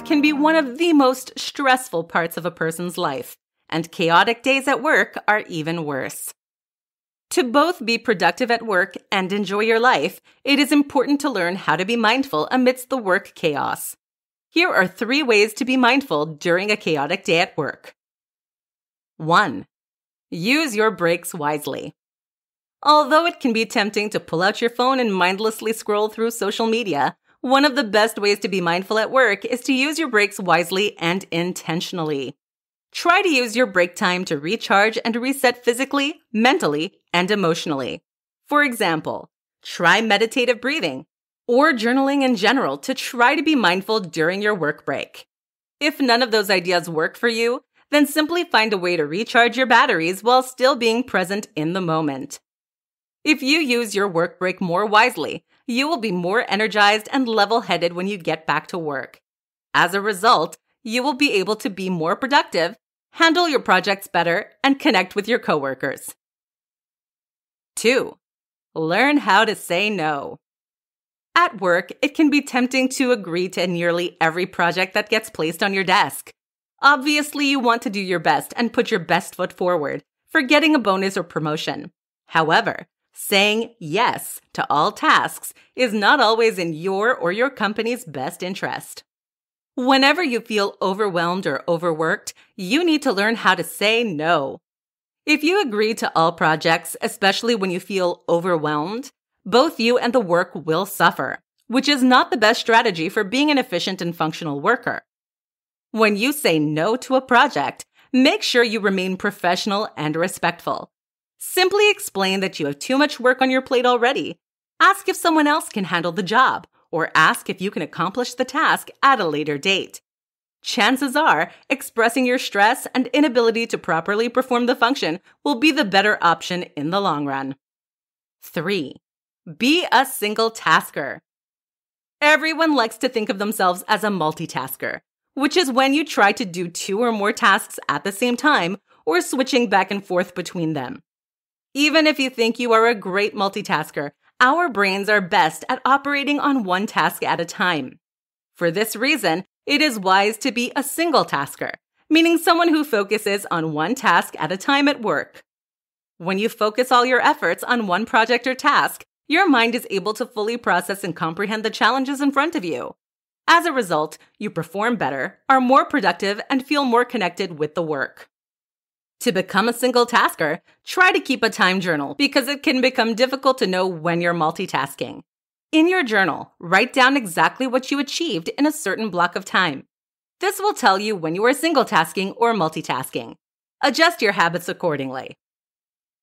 can be one of the most stressful parts of a person's life, and chaotic days at work are even worse. To both be productive at work and enjoy your life, it is important to learn how to be mindful amidst the work chaos. Here are 3 ways to be mindful during a chaotic day at work. 1. Use your breaks wisely. Although it can be tempting to pull out your phone and mindlessly scroll through social media, one of the best ways to be mindful at work is to use your breaks wisely and intentionally. Try to use your break time to recharge and reset physically, mentally, and emotionally. For example, try meditative breathing or journaling in general to try to be mindful during your work break. If none of those ideas work for you, then simply find a way to recharge your batteries while still being present in the moment. If you use your work break more wisely, you will be more energized and level-headed when you get back to work. As a result, you will be able to be more productive, handle your projects better, and connect with your coworkers. 2. Learn how to say no. At work, it can be tempting to agree to nearly every project that gets placed on your desk. Obviously, you want to do your best and put your best foot forward for getting a bonus or promotion. However, saying yes to all tasks is not always in your or your company's best interest. Whenever you feel overwhelmed or overworked, you need to learn how to say no. If you agree to all projects, especially when you feel overwhelmed, both you and the work will suffer, which is not the best strategy for being an efficient and functional worker. When you say no to a project, make sure you remain professional and respectful. Simply explain that you have too much work on your plate already. Ask if someone else can handle the job, or ask if you can accomplish the task at a later date. Chances are, expressing your stress and inability to properly perform the function will be the better option in the long run. 3. Be a single tasker. Everyone likes to think of themselves as a multitasker, which is when you try to do 2 or more tasks at the same time or switching back and forth between them. Even if you think you are a great multitasker, our brains are best at operating on one task at a time. For this reason, it is wise to be a single tasker, meaning someone who focuses on one task at a time at work. When you focus all your efforts on one project or task, your mind is able to fully process and comprehend the challenges in front of you. As a result, you perform better, are more productive, and feel more connected with the work. To become a single tasker, try to keep a time journal because it can become difficult to know when you're multitasking. In your journal, write down exactly what you achieved in a certain block of time. This will tell you when you are single tasking or multitasking. Adjust your habits accordingly.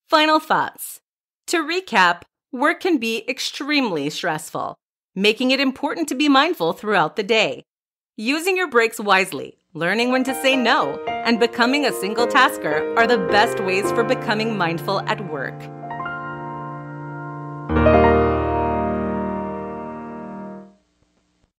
Final thoughts. To recap, work can be extremely stressful, making it important to be mindful throughout the day. Using your breaks wisely, learning when to say no, and becoming a single tasker are the best ways for becoming mindful at work.